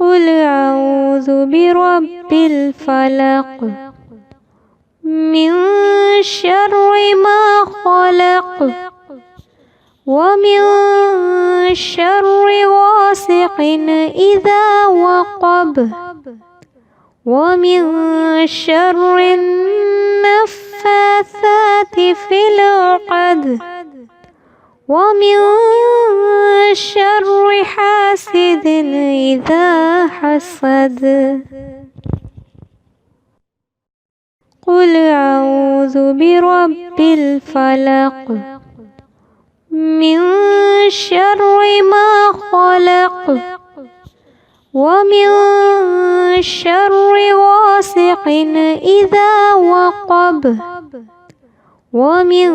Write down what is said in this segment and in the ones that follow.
قل أعوذ برب الفلق من شر ما خلق ومن شر غاسق إذا وقب ومن شر النفاثات في العقد ومن شر حاسد إذا حسد. قل أعوذ برب الفلق من شر ما خلق ومن شر غاسق إذا وقب ومن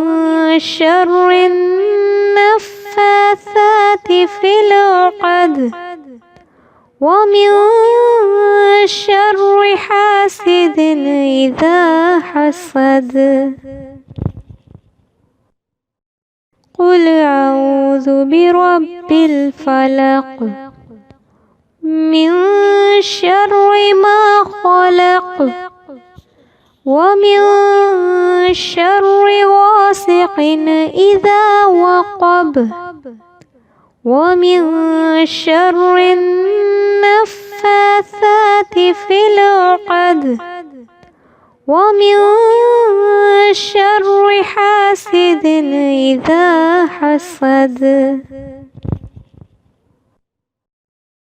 شر النفاثات في العقد ومن شر حاسد إذا حسد. قل أعوذ برب الفلق من شر ما خلق ومن شر غاسق إذا وقب ومن شر النفاثات في العقد ومن شر حاسد إذا حسد.